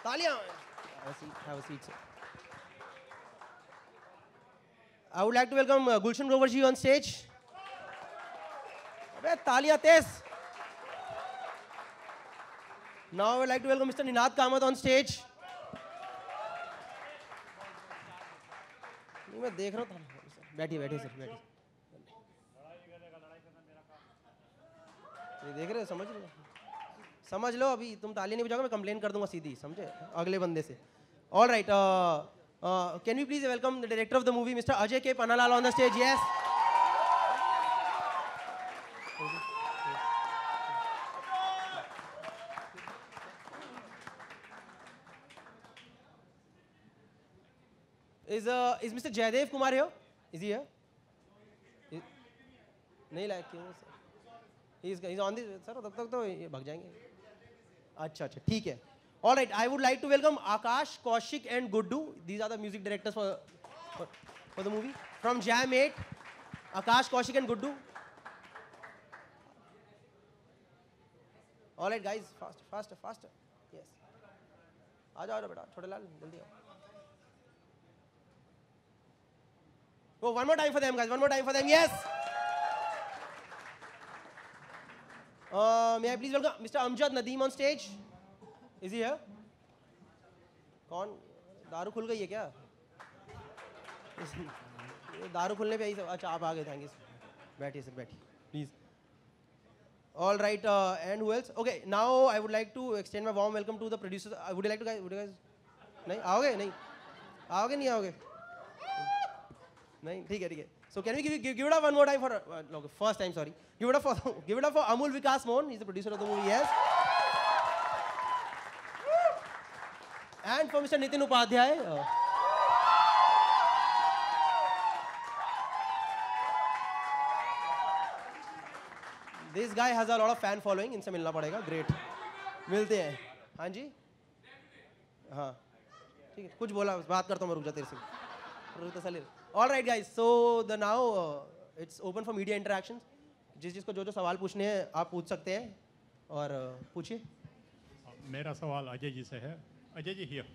तालियां. Have a seat, sir. I would like to welcome Gulshan Grover ji on stage. अबे तालियां तेज. Now I would like to welcome Mr. Ninad Kamath on stage. नहीं मैं देख रहा हूँ. बैठिए बैठिए सर बैठिए. ये देख रहे हो समझ लो अभी तुम ताली नहीं बजाओगे मैं कंप्लेन कर दूंगा सीधी समझे अगले बंदे से. All right. Can we please welcome the director of the movie, Mr. Ajay K. Pannalal on the stage? Yes. Is Mr. Jaidev Kumar here? Is he here? नहीं लायक क्यों sir? He's on this sir. तब तक तो ये भाग जाएंगे. अच्छा ठीक है. All right, I would like to welcome Akash, Kaushik and Guddu. These are the music directors for the movie. From Jam 8, Akash, Kaushik and Guddu. All right guys, faster. Yes. आ जाओ बेटा, छोटे लाल जल्दी आओ. Oh, one more time for them guys, one more time for them. Yes. May I please welcome Mr. Amjad Nadeem on stage? Is he here? कौन दारू खुल गई है क्या? दारू खुलने पे आई सब. अच्छा आप आ गए. Thank you. बैठिए सर बैठिए please. All right, and who else? Okay, now I would like to extend my warm welcome to the producers. Would you like to guys? नहीं आओगे? नहीं आओगे? नहीं आओगे? नहीं ठीक है. So can we give it up one more time for first time? Sorry. Give it up for Amul Vikas Mohan. He's the producer of the movie. Yes. And for Mr. Nitin Upadhyay. This guy has a lot of fan following. इनसे मिलना पड़ेगा. Great. मिलते हैं. हाँ जी. हाँ. ठीक है. कुछ बोला बात करता हूँ मैं रुक जा तेरे से. All right guys. So now it's open for media interactions. जिसको जो सवाल पूछने हैं आप पूछ सकते हैं और पूछिए. मेरा सवाल अजय जी से है. अजय जी हियर.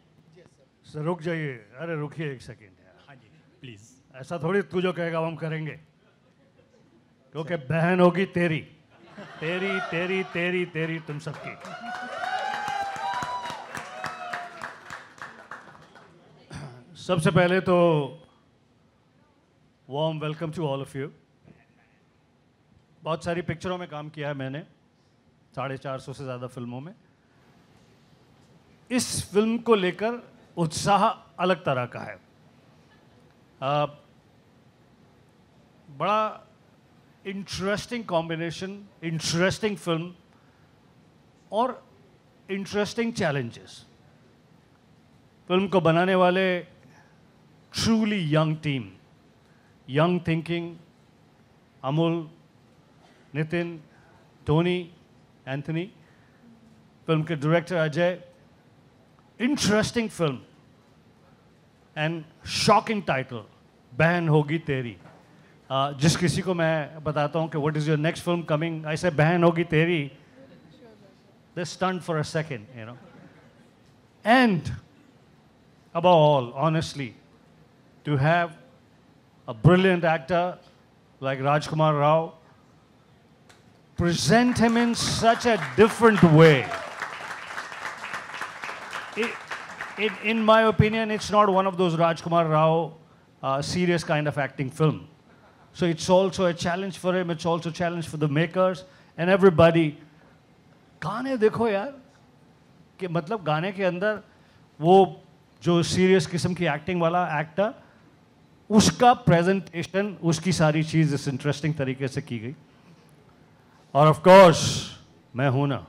सर रुक जाइए. अरे रुकिए एक सेकेंड यार. हाँ जी प्लीज. ऐसा थोड़ी तू जो कहेगा हम करेंगे क्योंकि बहन होगी तेरी तुम सबकी. सबसे पहले तो warm welcome to all of you. बहुत सारी पिक्चरों में काम किया है मैंने, 450 से ज़्यादा फिल्मों में. इस फिल्म को लेकर उत्साह अलग तरह का है. बड़ा इंटरेस्टिंग कॉम्बिनेशन, इंटरेस्टिंग फिल्म और इंटरेस्टिंग चैलेंजेस. फिल्म को बनाने वाले truly young team, young thinking, Amul, Nitin, Tony, Anthony. Film के director Ajay. Interesting film and shocking title, Behen होगी तेरी. जिस किसी को मैं बताता हूँ कि what is your next film coming, I say Behen होगी Teri, they stun for a second, you know. And above all, honestly, to have a brilliant actor like Rajkumar Rao, present him in such a different way. In my opinion, it's not one of those Rajkumar Rao serious kind of acting film. So it's also a challenge for him, it's also a challenge for the makers and everybody. गाने देखो यार, कि मतलब गाने के अंदर वो जो सीरियस किस्म की एक्टिंग वाला एक्टर, उसका प्रेजेंटेशन, उसकी सारी चीज़ इस इंटरेस्टिंग तरीके से की गई. और ऑफ कोर्स मैं हूं ना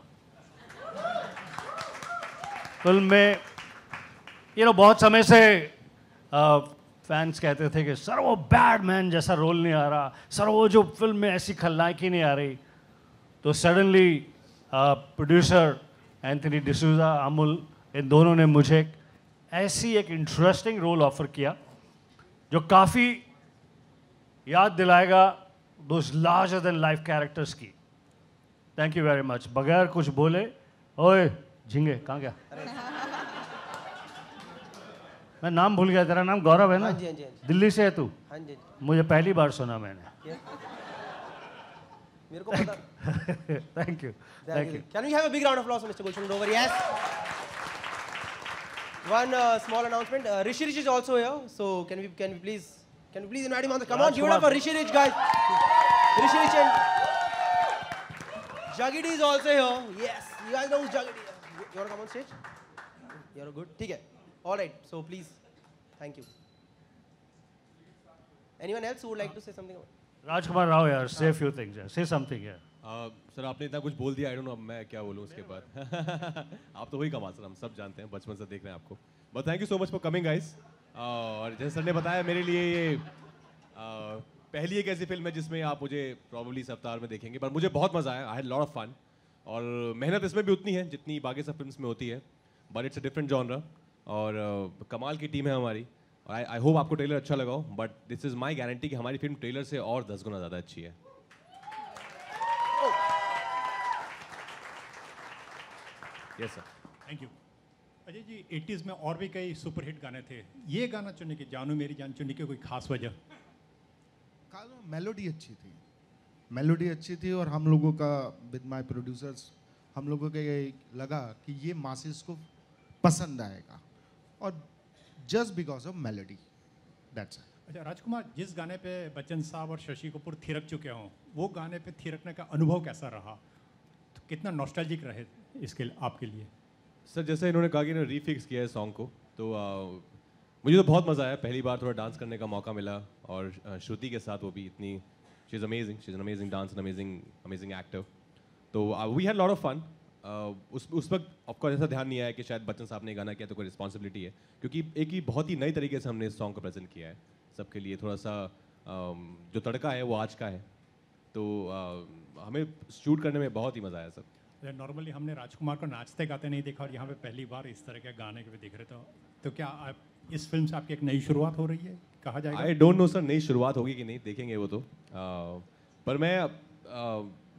फिल्म में. बहुत समय से फैंस कहते थे कि सर वो बैडमैन जैसा रोल नहीं आ रहा, सर वो जो फिल्म में ऐसी खलनायकी नहीं आ रही. तो suddenly producer Anthony D'Souza, Amul, इन दोनों ने मुझे ऐसी एक इंटरेस्टिंग रोल ऑफर किया जो काफ़ी याद दिलाएगा those larger than life characters की. Thank you very much. बगैर कुछ बोले, ओए झिंगे कहाँ गया? मैं नाम भूल गया, तेरा नाम गौरव है ना? हाँ जी, हाँ जी, हाँ जी। दिल्ली से है तू? हाँ जी, हाँ जी। मुझे पहली बार सुना मैंने। मेरे को पता। Thank you, thank you. Can we have a big round of applause for Mr. Gulshan Grover? Yes. One small announcement. Rishi Rich is also here. So can we please invite him on the? Come on, give it up for Rishi Rich, guys. Rishi Rich and Jagidi is also here. Yes, you guys know who's Jagidi. You want to come on stage? You're good. ठीक है. All right. So please, thank you. Anyone else who would like to say something about? राजकुमार राव यार, say a few things यार, say something यार। Sir आपने इतना कुछ बोल दिया, आई डोंट नो अब मैं क्या बोलूँ उसके बाद। आप तो वही कमाल सर, हम सब जानते हैं, बचपन से देख रहे हैं आपको। But thank you so much for coming guys. और जैसे सर ने बताया, मेरे लिए ये पहली एक ऐसी फिल्म है जिसमें आप मुझे प्रॉब्ली इस अवतार में देखेंगे, पर मुझे बहुत मज़ा आया। I had lot of fun. और मेहनत इसमें भी उतनी है जितनी बाकी सब फिल्म्स में होती है, but it's a different genre. और कमाल की टीम है हमारी। आई होप आपको ट्रेलर अच्छा लगा हो, but this is my guarantee कि हमारी फिल्म ट्रेलर से और 10 गुना ज़्यादा अच्छी है। Yes sir, thank you. Ajay ji, 80s में और भी कई सुपरहिट गाने थे, ये गाना चुनने की, जानू मेरी जान चुनने की कोई खास वजह? मेलोडी अच्छी थी, मेलोडी अच्छी थी। और हम लोगों का विद माय प्रोड्यूसर्स, हम लोगों को ये लगा कि ये मासेस को पसंद आएगा, और just because of melody, that's it. अच्छा राजकुमार, जिस गाने पे बच्चन साहब और शशि कपूर थिरक चुके हों, वो गाने पे थिरकने का अनुभव कैसा रहा? तो कितना नॉस्टैल्जिक रहे इसके आपके लिए? सर जैसे इन्होंने कहा कि इन्होंने रीफिक्स किया है सॉन्ग को, तो मुझे तो बहुत मज़ा आया। पहली बार थोड़ा डांस करने का मौका मिला, और श्रुति के साथ वो भी इतनी, she is amazing, she is an amazing dance, an amazing actor. तो we had lot of fun. उस वक्त ऑफकोर्स ऐसा ध्यान नहीं आया कि शायद बच्चन साहब ने गाना किया तो कोई रिस्पॉन्सिबिलिटी है, क्योंकि एक ही बहुत ही नई तरीके से हमने इस सॉन्ग को प्रेजेंट किया है सबके लिए। थोड़ा सा जो तड़का है वो आज का है, तो हमें शूट करने में बहुत ही मज़ा आया सर। नॉर्मली हमने राजकुमार को नाचते गाते नहीं देखा, और यहाँ पे पहली बार इस तरह के गाने के भी दिख रहे। तो क्या आप इस फिल्म से आपकी एक नई शुरुआत हो रही है, कहा जाएगा? आई डोंट नो सर, नई शुरुआत होगी कि नहीं, देखेंगे वो तो। पर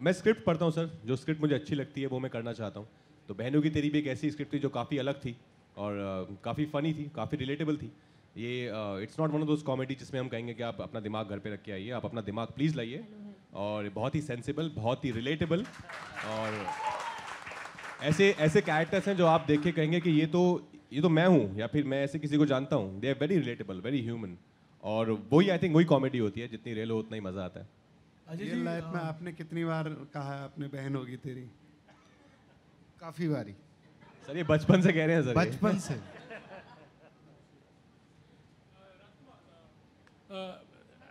मैं स्क्रिप्ट पढ़ता हूँ सर, जो स्क्रिप्ट मुझे अच्छी लगती है वो मैं करना चाहता हूँ। तो बहनों की तेरी भी एक ऐसी स्क्रिप्ट थी जो काफ़ी अलग थी, और काफ़ी फ़नी थी, काफ़ी रिलेटेबल थी। ये it's not one of those comedy जिसमें हम कहेंगे कि आप अपना दिमाग घर पे रख के आइए। आप अपना दिमाग प्लीज़ लाइए, और बहुत ही सेंसिबल, बहुत ही रिलेटेबल, और ऐसे कैरेक्टर्स हैं जो आप देख के कहेंगे कि ये तो मैं हूँ, या फिर मैं ऐसे किसी को जानता हूँ। They are very relatable, very human, और वही आई थिंक वही कॉमेडी होती है, जितनी रियल हो उतना ही मज़ा आता है। अजय जी, लाइफ में आपने कितनी बार कहा है अपनी बहन होगी तेरी? काफ़ी बारी सर ये बचपन से कह रहे हैं सर, बचपन से।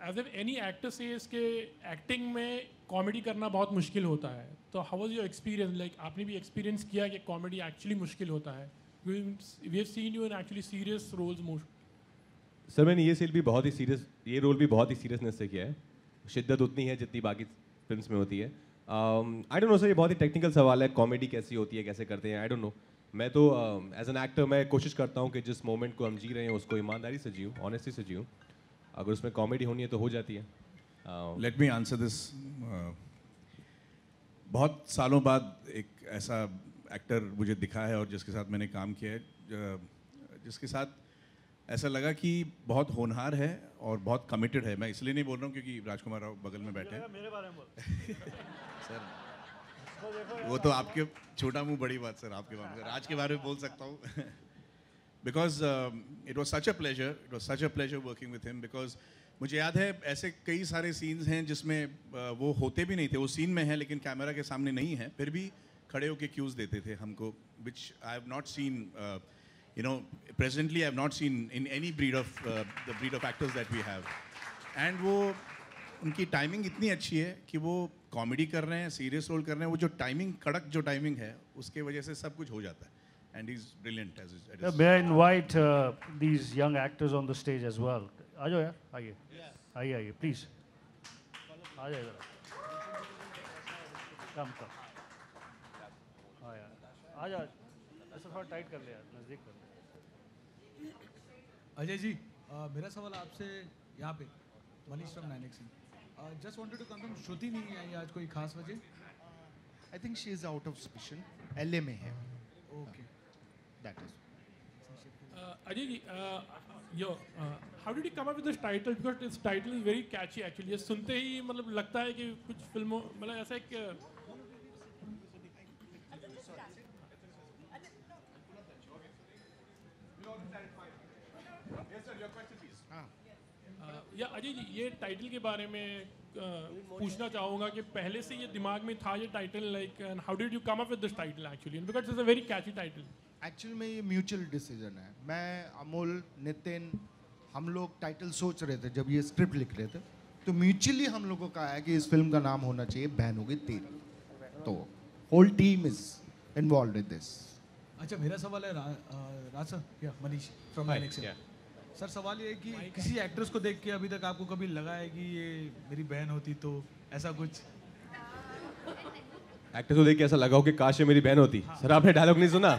एज एनी एक्टर सेज के एक्टिंग में कॉमेडी करना बहुत मुश्किल होता है, तो how was your experience? Like आपने भी एक्सपीरियंस किया कि कॉमेडी एक्चुअली मुश्किल होता है? We have seen you in actually serious roles most. Sir मैंने ये रोल भी बहुत ही सीरियसनेस से किया है। शिद्दत उतनी है जितनी बाकी फिल्म्स में होती है। आई डोंट नो सर, ये बहुत ही टेक्निकल सवाल है, कॉमेडी कैसी होती है, कैसे करते हैं, आई डोंट नो। मैं तो एज एन एक्टर मैं कोशिश करता हूँ कि जिस मोमेंट को हम जी रहे हैं उसको ईमानदारी से जीऊँ, ऑनेस्टी से जीऊँ। अगर उसमें कॉमेडी होनी है तो हो जाती है। Let me answer this. बहुत सालों बाद एक ऐसा एक्टर मुझे दिखा है और जिसके साथ मैंने काम किया है, जिसके साथ ऐसा लगा कि बहुत होनहार है और बहुत कमिटेड है। मैं इसलिए नहीं बोल रहा हूँ क्योंकि राजकुमार राव बगल में बैठे हैं। मेरे बारे में बोल। सर वो तो आपके छोटा मुंह बड़ी बात सर, आपके बारे में, राज के बारे में बोल सकता हूँ। Because it was such a pleasure working with him. Because मुझे याद है ऐसे कई सारे सीन्स हैं जिसमें वो होते भी नहीं थे, वो सीन में है लेकिन कैमरा के सामने नहीं है, फिर भी खड़े होके क्यूज देते थे हमको, which I have not seen, you know, presently I have not seen in any breed of the breed of actors that we have. And वो उनकी टाइमिंग इतनी अच्छी है कि वो कॉमेडी कर रहे हैं, सीरियस रोल कर रहे हैं, वो जो टाइमिंग, कड़क जो टाइमिंग है उसके वजह से सब कुछ हो जाता है। And he's brilliant as it is. May I invite these young actors on the stage as well? आ जाओ यार, आइए, please. आ जाओ इधर। Come. हाँ यार, आ जाओ। ऐसा थोड़ा टाइट कर ले यार, नज़दीक कर ले। अजय जी, मेरा सवाल आपसे यहाँ पे, Manish from 9XC। Just wanted to confirm, Shruti नहीं आई आज, कोई खास वजह? I think she is out of station, LA में है। Okay, that is. Ajay ji, how did you come up with this title? Because this title is very catchy actually. ये सुनते ही मतलब लगता है कि कुछ फिल्मों मतलब ऐसा एक या अजय जी ये टाइटल के बारे में पूछना चाहूँगा कि पहले से ये दिमाग में था ये title like and how did you come up with this title actually because it's a very catchy title. Actually में ये म्यूचुअल डिसीजन है. मैं, अमोल, नितिन, हम लोग टाइटल सोच रहे थे जब ये स्क्रिप्ट लिख रहे थे, तो म्यूचुअली हम लोगों का है कि इस फिल्म का नाम होना चाहिए बहन होगी तेरी. तो whole team is involved in this. अच्छा मेरा सवाल है राज सर या मनीष फ्रॉम एलेक्सा. सर सवाल ये है कि किसी एक्ट्रेस को देख के अभी तक आपको कभी लगा है कि ये मेरी बहन होती तो ऐसा कुछ? एक्टर को देख के ऐसा लगा हो कि काश ये मेरी बहन होती. सर आपने डायलॉग नहीं सुना?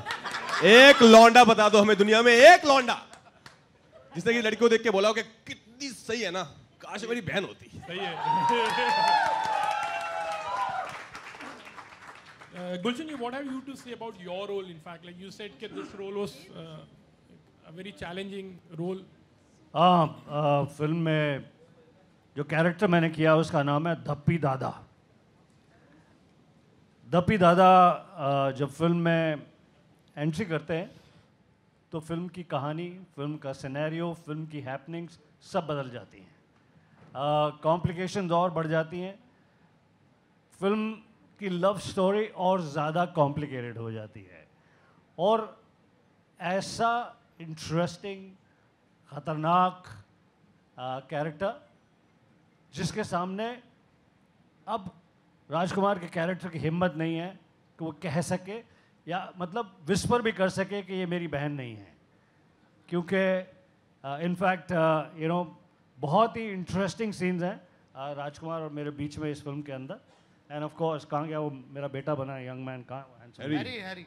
एक लौंडा बता दो हमें दुनिया में, एक लौंडा जिसने की लड़की को देख के बोला हो कि कितनी सही है ना, काश ये मेरी बहन होती. सही है. Gulshan ji, what have you to say about your role? In fact, like you said, that this role was a very challenging role. हाँ, फिल्म में जो कैरेक्टर मैंने किया उसका नाम है धप्पी दादा. धप्पी दादा जब फिल्म में एंट्री करते हैं तो फिल्म की कहानी, फिल्म का सिनेरियो, फिल्म की हैपनिंग्स सब बदल जाती हैं. कॉम्प्लिकेशंस और बढ़ जाती हैं. फिल्म की लव स्टोरी और ज़्यादा कॉम्प्लिकेटेड हो जाती है. और ऐसा इंटरेस्टिंग, ख़तरनाक कैरेक्टर जिसके सामने अब राजकुमार के कैरेक्टर की हिम्मत नहीं है कि वो कह सके या मतलब विस्पर भी कर सके कि ये मेरी बहन नहीं है. क्योंकि इनफैक्ट यू नो बहुत ही इंटरेस्टिंग सीन्स हैं राजकुमार और मेरे बीच में इस फिल्म के अंदर. एंड ऑफ कोर्स कहाँ गया वो मेरा बेटा बना यंग मैन, कहाँ? हैरी.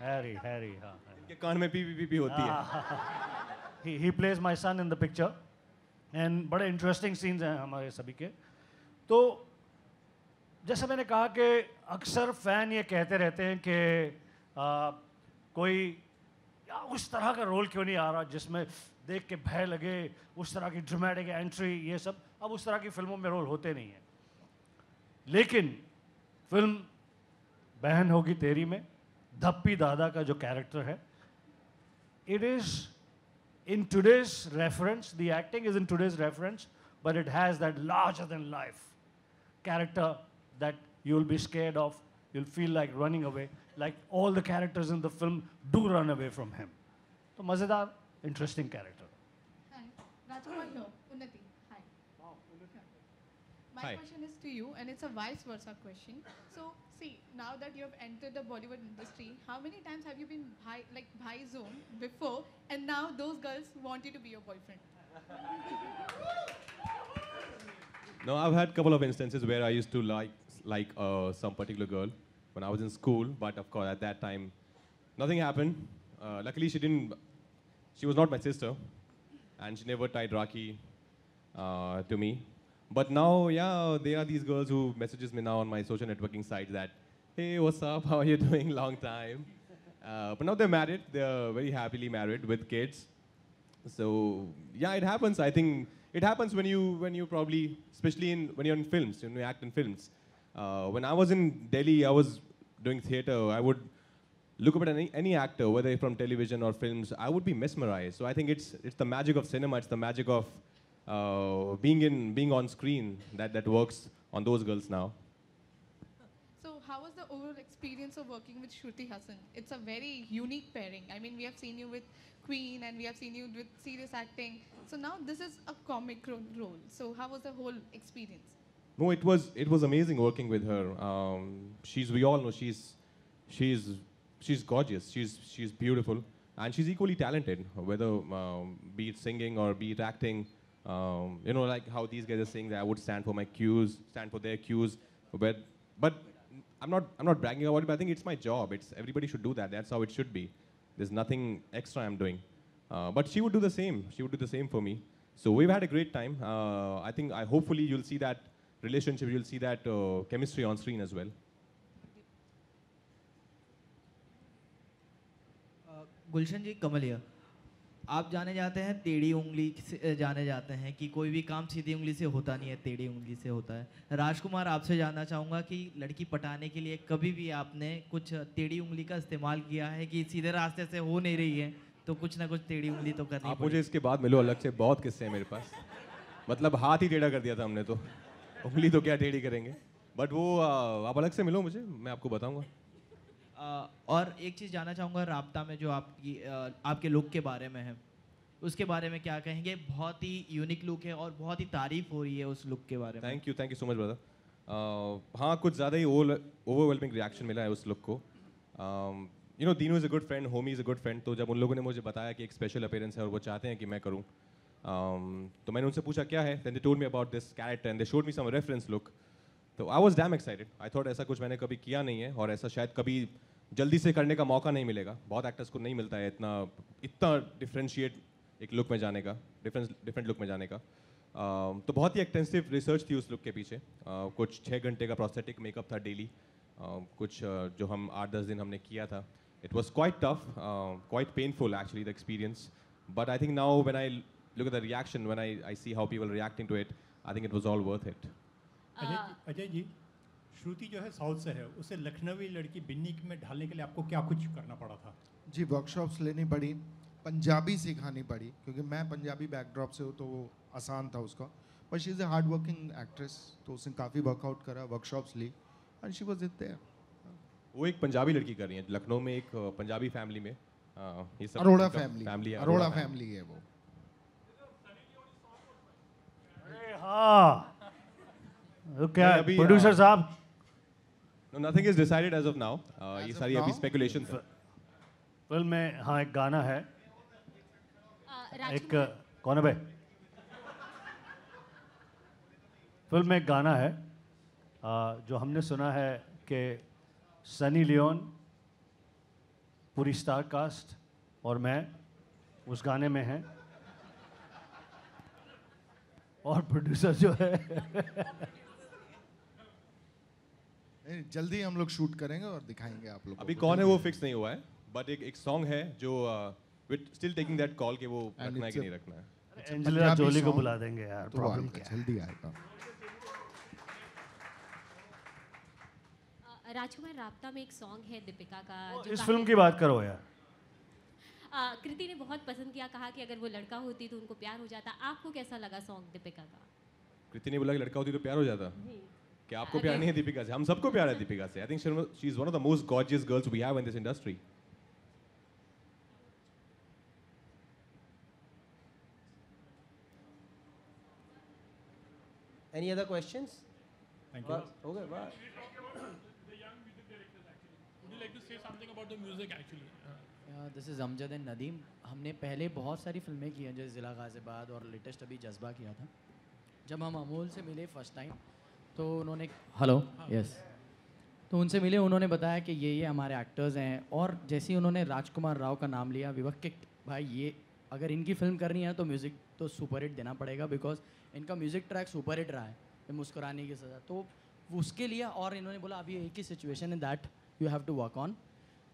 हाँ, के कान में पी होती है. he plays my son in the picture. And बड़े इंटरेस्टिंग सीन्स हैं हमारे सभी के. तो जैसा मैंने कहा कि अक्सर फ़ैन ये कहते रहते हैं कि कोई या उस तरह का रोल क्यों नहीं आ रहा जिसमें देख के भय लगे, उस तरह की ड्रामेटिक एंट्री, ये सब अब उस तरह की फिल्मों में रोल होते नहीं हैं. लेकिन फिल्म बहन होगी तेरी में धप्पी दादा का जो कैरेक्टर है, it is in today's reference, the acting is in today's reference, but it has that larger than life character that you'll be scared of, you'll feel like running away, like all the characters in the film do run away from him. So mazedar, interesting character. Hi, Rajkumar here, Unnati. Hi. Wow, My Hi. question is to you, and it's a vice versa question. So, see, now that you have entered the Bollywood industry, how many times have you been bhai zone before, and now those girls want you to be your boyfriend? No, I've had a couple of instances where I used to like some particular girl when I was in school, but of course at that time nothing happened. Luckily she was not my sister, and she never tied Rakhi to me. But now, yeah, there are these girls who messages me now on my social networking sites that, hey, what's up? How are you doing? Long time. But now they're married. They're very happily married with kids. So yeah, it happens. I think it happens when you probably, especially when you're in films, when you act in films. When I was in Delhi, I was doing theater. I would look up at any actor, whether from television or films. I would be mesmerized. So I think it's the magic of cinema. It's the magic of being on screen that works on those girls now. So, how was the overall experience of working with Shruti Hassan? It's a very unique pairing. I mean, we have seen you with Queen, and we have seen you with serious acting. So now this is a comic role. So how was the whole experience? No, it was amazing working with her. We all know she's gorgeous. She's beautiful, and she's equally talented. Whether be it singing or be it acting, you know, like how these guys are saying that I would stand for my cues, stand for their cues. But I'm not bragging about it. But I think it's my job. Everybody should do that. That's how it should be. There's nothing extra I'm doing. But she would do the same. She would do the same for me. So we've had a great time. I think hopefully you'll see that relationship. You'll see that chemistry on screen as well. Gulshan ji, Kamal here. आप जाने जाते हैं टेढ़ी उंगली से जाने जाते हैं कि कोई भी काम सीधी उंगली से होता नहीं है, टेढ़ी उंगली से होता है। राजकुमार, आपसे जानना चाहूँगा कि लड़की पटाने के लिए कभी भी आपने कुछ टेढ़ी उंगली का इस्तेमाल किया है कि सीधे रास्ते से हो नहीं रही है तो कुछ ना कुछ टेढ़ी उंगली तो करनी आप मुझे इसके बाद मिलो, अलग से बहुत किस्से हैं मेरे पास। मतलब हाथ ही टेढ़ा कर दिया था हमने तो, उंगली तो क्या टेढ़ी करेंगे। बट वो आप अलग से मिलो मुझे, मैं आपको बताऊँगा। और एक चीज़ जानना चाहूँगा, राब्ता में जो आपके लुक के बारे में है, उसके बारे में क्या कहेंगे? बहुत ही यूनिक लुक है और बहुत ही तारीफ हो रही है उस लुक के बारे में। Thank you so much brother. हाँ, कुछ ज़्यादा ही ओवरवेलमिंग रिएक्शन मिला है उस लुक को। You know, Dinu is a good friend, Homi is a good friend. तो जब उन लोगों ने मुझे बताया कि एक स्पेशल अपीयरेंस है और वो चाहते हैं कि मैं करूँ, तो मैंने उनसे पूछा क्या है। Then they told me about this character and they showed me some reference look. तो I was damn excited. I thought ऐसा कुछ मैंने कभी किया नहीं है और ऐसा शायद कभी जल्दी से करने का मौका नहीं मिलेगा। बहुत एक्टर्स को नहीं मिलता है इतना डिफ्रेंशिएट एक लुक में जाने का, डिफरेंट लुक में जाने का। तो बहुत ही एक्सटेंसिव रिसर्च थी उस लुक के पीछे। कुछ 6 घंटे का प्रोस्थेटिक मेकअप था डेली। कुछ जो हम 8-10 दिन हमने किया था। It was quite tough, quite painful actually the experience. But I think now when I look at the reaction, when I see how people reacting to it, I think it was all worth it. Ajay ji, Shruti जो है south से है, उसे लखनवी लड़की बिन्नी में ढालने के लिए आपको क्या कुछ करना पड़ा था? जी, वर्कशॉप्स लेनी पड़ी, पंजाबी सिखानी पड़ी, क्योंकि मैं पंजाबी बैकड्रॉप से हूँ तो वो आसान था उसका। But she is a hard working actress, तो उसने काफ़ी वर्कआउट करा, वर्कशॉप्स ली एंड शी वाज देयर। वो एक पंजाबी लड़की कर रही है लखनऊ में, एक पंजाबी फैमिली में। ये सब अरोड़ा फैमिली है, अरोड़ा फैमिली है वो। हाँ, तो क्या प्रोड्यूसर साहब? No, nothing is decided as of now. ये सारी अभी स्पेकुलेशन है। फिल्म में हाँ एक गाना है, एक कौन है भाई? फिल्म में एक गाना है जो हमने सुना है कि सनी लियोन, पूरी स्टार कास्ट और मैं उस गाने में हैं और प्रोड्यूसर जो है जल्दी हम लोग शूट करेंगे और दिखाएंगे आप लोग। अभी कौन है वो फिक्स नहीं हुआ है, बट एक सॉन्ग है जो स्टिल टेकिंग दैट कॉल कि वो रखना है कि नहीं रखना है। एंजेलिना जोली को बुला देंगे यार, प्रॉब्लम क्या है? जल्दी आएगा। राजकुमार, राब्ता में एक सॉन्ग है दीपिका का जो इस फिल्म की बात करो यार। कृति ने बहुत पसंद किया, कहा कि अगर वो लड़का होती तो उनको प्यार हो जाता। आपको कैसा लगा सॉन्ग दीपिका का? कृति ने बोला कि लड़का होती तो प्यार हो जाता। क्या आपको प्यार नहीं है दीपिका से? हम सबको प्यार है दीपिका से। I think she is one of the most gorgeous girls we have in this industry. Any other questions? Thank you. Okay, bye. The young music directors actually. Would you like to say something about the music actually? This is Amjad and Nadeem. हमने पहले बहुत सारी फिल्में की हैं, जैसे ज़िला गाज़ियाबाद और लेटेस्ट अभी जज्बा किया था। जब हम अमोल से मिले फर्स्ट टाइम तो उन्होंने यस तो उनसे मिले, उन्होंने बताया कि ये हमारे एक्टर्स हैं। और जैसे ही उन्होंने राजकुमार राव का नाम लिया, वी वर किक्ड, भाई ये अगर इनकी फिल्म करनी है तो म्यूज़िक तो सुपर हिट देना पड़ेगा, बिकॉज इनका म्यूज़िक ट्रैक सुपर हिट रहा है मुस्कुराने की सज़ा। तो उसके लिए और इन्होंने बोला अभी एक ही सिचुएशन है that you have to work on.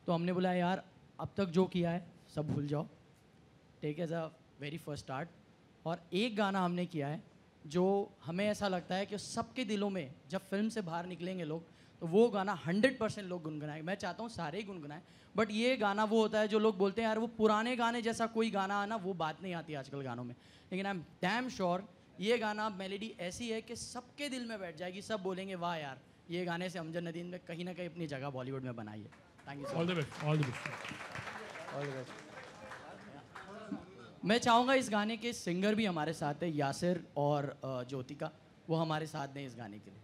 तो हमने बोला यार अब तक जो किया है सब भूल जाओ, take as a very first start. और एक गाना हमने किया है जो हमें ऐसा लगता है कि सबके दिलों में जब फिल्म से बाहर निकलेंगे लोग तो वो गाना 100% लोग गुनगुनाएं। मैं चाहता हूँ सारे ही गुनगुनाएं, बट ये गाना वो होता है जो लोग बोलते हैं यार वो पुराने गाने जैसा कोई गाना है ना, वो बात नहीं आती आजकल गानों में। लेकिन आई एम डैम श्योर ये गाना मेलेडी ऐसी है कि सबके दिल में बैठ जाएगी, सब बोलेंगे वाह यार ये गाने से अमजद नदीम ने कहीं ना कहीं अपनी जगह बॉलीवुड में बनाई है। Thank you. All the best, all the best, all the best. मैं चाहूँगा इस गाने के सिंगर भी हमारे साथ है, यासिर और ज्योतिका, वो हमारे साथ हैं इस गाने के लिए।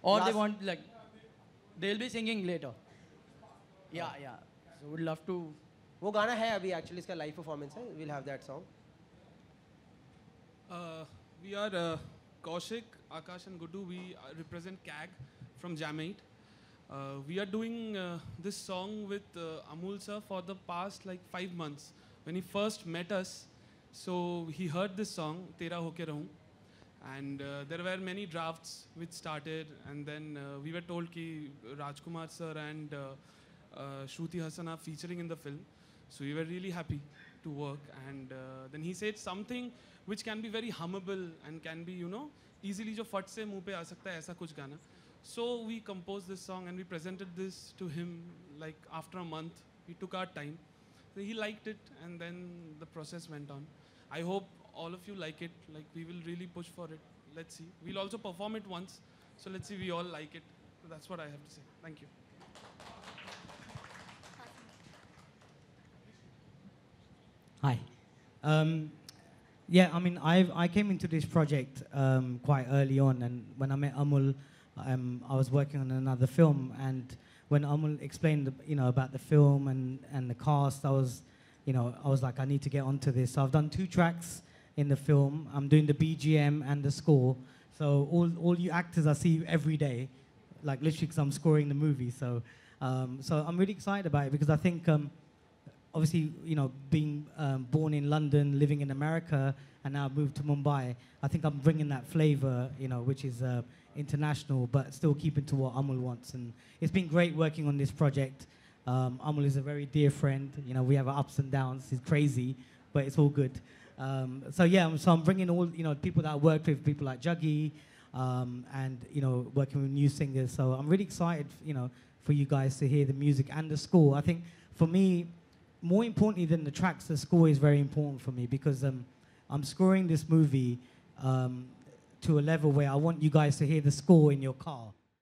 और they want like they will be singing later. या सो वुड लव टू। वो गाना है अभी एक्चुअली इसका लाइव परफॉर्मेंस है, we will have that song. We are Kaushik, Akash and Gudu. We represent CAG from Jam 8. We are doing this song with Amul sir for the past like 5 months. When he first met us, so he heard this song, Tera Hoke Rahun, and there were many drafts which started, and then we were told ki Rajkumar sir and Shruti Hassan are featuring in the film, so we were really happy. to work. And then he said something which can be very hummable and can be, you know, easily जो फट से मुंह पे आ सकता है ऐसा कुछ गाना. So we composed this song and we presented this to him like after a month. We took our time. So he liked it, and then the process went on. I hope all of you like it. Like, we will really push for it. Let's see. We'll also perform it once. So let's see we all like it. So that's what I have to say. Thank you. Hi. Yeah, I mean, I came into this project quite early on, and when I met Amul, I was working on another film, and when Amul explained, you know, about the film and the cast, I was like, I need to get onto this. So I've done 2 tracks in the film. I'm doing the BGM and the score. So all you actors, I see you every day, like literally, because I'm scoring the movie. So I'm really excited about it, because I think, obviously, you know, being born in London, living in America, and now moved to Mumbai, I think I'm bringing that flavor, you know, which is international, but still keeping to what Amul wants. And it's been great working on this project. Amul is a very dear friend. You know, we have our ups and downs. He's crazy, but it's all good. So yeah, so I'm bringing all, you know, people that I work with, people like Juggy, and, you know, working with new singers. So I'm really excited, you know, for you guys to hear the music and the score. I think for me, more importantly than the tracks, the score is very important for me, because I'm scoring this movie to a level where I want you guys to hear the score in your car.